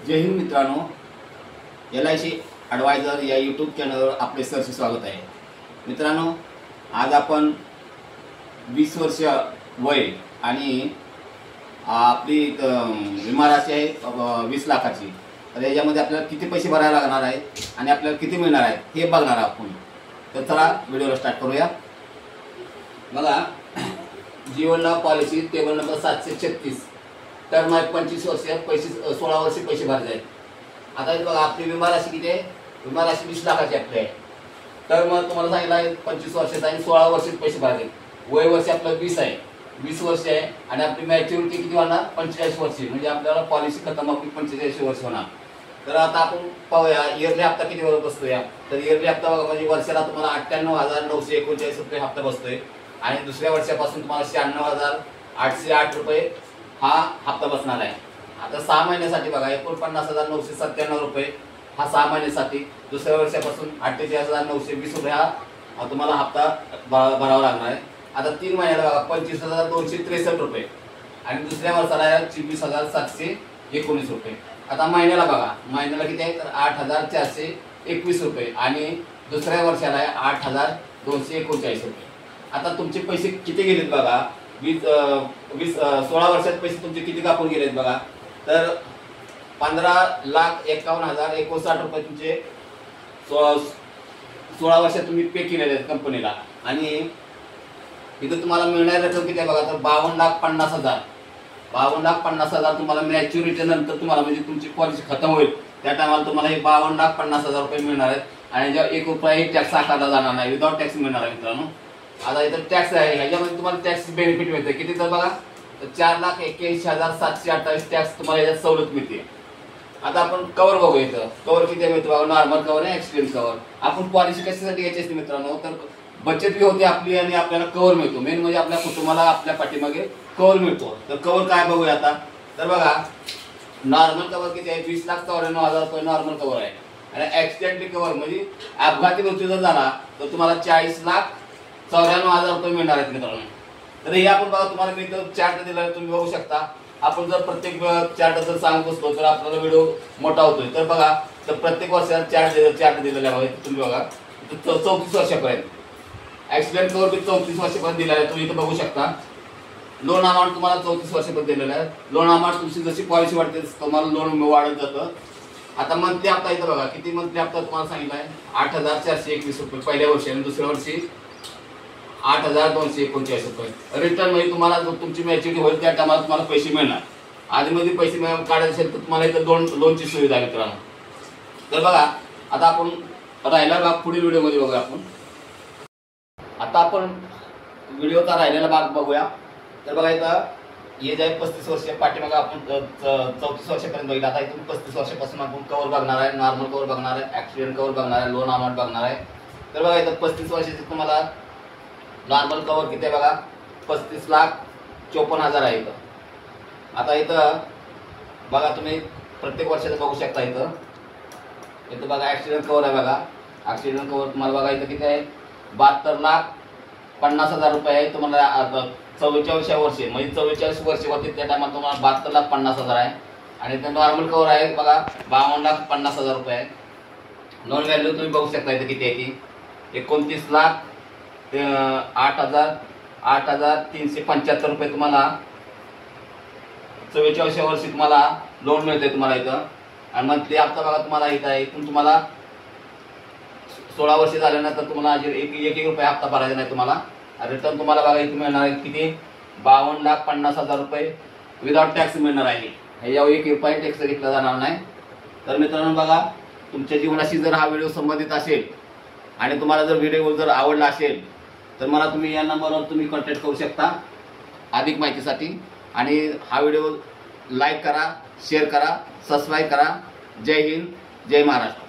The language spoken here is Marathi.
जय हिंद मित्रांनो, LIC ॲडवायझर या यूट्यूब चॅनलवर आपले सरसे स्वागत आहे। मित्रांनो, आज आपण 20 वर्ष वय आणि आपली विमा राशी आहे 20 लाखाची। तर याच्यामध्ये आपल्याला किती पैसे भरायला लागणार आहेत आणि आपल्याला किती मिळणार आहेत हे बघणार आहोत आपण। तर चला व्हिडिओला स्टार्ट करूया। बघा, जीवन लाभ पॉलिसी टेबल नंबर 736, टर्म आहे 25 वर्ष, पैसे 16 वर्ष पैसे भरायचे आहेत। आता बघा, आपली विमा राशी किती आहे? विमा राशी 20 लाखाची आपली आहे। टर्म तुम्हाला सांगितलं आहे 25 वर्षाचा आणि 16 वर्ष पैसे भरायचे। वय वर्ष आपलं 20 आहे, 20 वर्ष आहे आणि आपली मॅच्युरिटी किती होणार? 45 वर्ष, म्हणजे आपल्याला पॉलिसी खतम आपली 45 वर्ष होणार। तर आता आपण पाहूया इयरली हप्ता किती बसतोय। तर इयरली हप्ता बघा, म्हणजे वर्षाला तुम्हाला 98,939 रुपये हप्ता बसतोय आणि दुसऱ्या वर्षापासून तुम्हाला 96,808 रुपये हा हप्ता बसणार आहे। आता 6 महिन्यासाठी बघा, 49,997 रुपये हा 6 महिन्यासाठी। दुसऱ्या वर्षापासून 48,920 रुपये हा तुम्हाला हप्ता भरावा लागणार आहे। आता 3 महिन्याला बघा 25,263 रुपये आणि दुसऱ्या वर्षाला 24,719 रुपये। आता महिन्याला बघा, महिन्याला किती आहे? तर 8,421 रुपये आणि दुसऱ्या वर्षाला आहे 8,239 रुपये। आता तुमचे पैसे किती गेलेत बघा, 16 वर्षात पैसे तुमचे किती कापून गेलेत बघा। तर 15,51,059 रुपये तुमचे 16 वर्षात तुम्ही पे केलेले आहेत कंपनीला। आणि इथं तुम्हाला मिळणारी रक्कम किती आहे बघा, तर 52,50,000 52,50,000 तुम्हाला मॅच्युरिटी नंतर तुम्हाला, म्हणजे तुमची पॉलिसी खतम होईल त्या टायमाला तुम्हाला हे 52,50,000 रुपये मिळणार आहेत आणि जेव्हा 1 रुपयाही टॅक्स आकारला जाणार नाही, विदाउट टॅक्स मिळणार आहे मित्रांनो। आता इथं टॅक्स आहे, ह्याच्यामध्ये तुम्हाला टॅक्स बेनिफिट मिळते किती तर बघा, तर 4,81,728 टॅक्स तुम्हाला याच्यात सवलत मिळते। आता आपण कव्हर बघू, इथं कव्हर किती मिळतो बघा, नॉर्मल कव्हर आहे, ॲक्सिडेंट कव्हर। आपण पॉलिसी कशासाठी घ्यायची असते मित्रांनो, तर बचत बी होते आपली आणि आपल्याला कव्हर मिळतो। मेन म्हणजे आपल्या कुटुंबाला आपल्या पाठीमागे कव्हर मिळतो। तर कव्हर काय बघूया आता। तर बघा, नॉर्मल कव्हर किती आहे? 20,94,000 रुपये नॉर्मल कव्हर आहे आणि ॲक्सिडेंटली कव्हर म्हणजे अपघाती मृत्यू जर झाला तर तुम्हाला 40,94,000 रुपये मिळणार आहेत मित्रांनो। तर हे आपण बघा, तुम्हाला मी इथं चार्ट दिला आहे, तुम्ही बघू शकता। आपण जर प्रत्येक चार्ट जर सांगत बसलो तर आपल्याला व्हिडिओ मोठा होतोय। तर बघा, तर प्रत्येक वर्षाला चार्ट दिलेला आहे तुम्ही बघा, 34 वर्षापर्यंत ॲक्सिडेंट कव्हर बी 34 वर्षापर्यंत दिलेला आहे, तुम्ही इथं बघू शकता। लोन अमाऊंट तुम्हाला 34 वर्षापर्यंत दिलेलं आहे। लोन अमाऊंट तुमची जशी पॉलिसी वाढते तुम्हाला लोन वाढत जातं। आता मंथली हप्ता इथं बघा, किती मंथली हप्ता तुम्हाला सांगितलं आहे? 8,421 रुपये पहिल्या वर्षी आणि दुसऱ्या वर्षी 8,239 रुपये। रिटर्न म्हणजे तुम्हाला जो तुमची मॅच्युरिटी होईल त्या टायमाला तुम्हाला पैसे मिळणार। आधीमध्ये पैसे काढायचे असेल तर तुम्हाला इथं लोनची सुविधा आहे मित्रांनो। तर बघा, आता आपण राहिला भाग पुढील व्हिडिओमध्ये बघूया आपण। आता आपण व्हिडिओचा राहिलेला भाग बघूया। तर बघा, इथं हे जे 35 वर्ष पाठीमागे आपण 34 वर्षापर्यंत बघितलं। आता इथून 35 वर्षापासून आपण कव्हर बघणार आहे, नॉर्मल कव्हर बघणार आहे, ॲक्सिडेंट कव्हर बघणार आहे, लोन अमाऊंट बघणार आहे। तर बघा, इथं 35 वर्षाचे तुम्हाला नॉर्मल कव्हर किती आहे बघा, 35,54,000 आहे इथं। आता इथं बघा, तुम्ही प्रत्येक वर्षाचं बघू शकता। इथं बघा ॲक्सिडेंट कव्हर आहे बघा, ॲक्सिडेंट कव्हर तुम्हाला बघा इथं किती आहे? 72,50,000 रुपये आहे तुम्हाला 44व्या वर्षी, म्हणजे 44 वर्ष होते त्या टायमाला तुम्हाला 72,50,000 आहे। आणि इथं नॉर्मल कव्हर आहे बघा, 52,50,000 रुपये आहे। लोन व्हॅल्यू तुम्ही बघू शकता इथं किती आहे ती, 29,08,375 रुपये तुम्हाला 44व्या वर्षी तुम्हाला लोन मिळते तुम्हाला इथं। आणि मंथली हप्ता बघा तुम्हाला इथं आहे, इथून तुम्हाला 16 वर्ष झाल्यानंतर तुम्हाला एक रुपये हप्ता भरायचा नाही तुम्हाला। रिटर्न तुम्हाला बघा इथे मिळणार आहे किती? 52,50,000 रुपये विदाउट टॅक्स मिळणार आहे। यावर 1 रुपया टॅक्स घेतला जाणार नाही। तर मित्रांनो बघा, तुमच्या जीवनाशी जर हा व्हिडिओ संबंधित असेल आणि तुम्हाला जर व्हिडिओ जर आवडला असेल तर मला तुम्ही या नंबरवर तुम्ही कॉन्टॅक्ट करू शकता अधिक माहितीसाठी। आणि हा व्हिडिओ लाईक करा, शेअर करा, सबस्क्राईब करा। जय हिंद, जय महाराष्ट्र।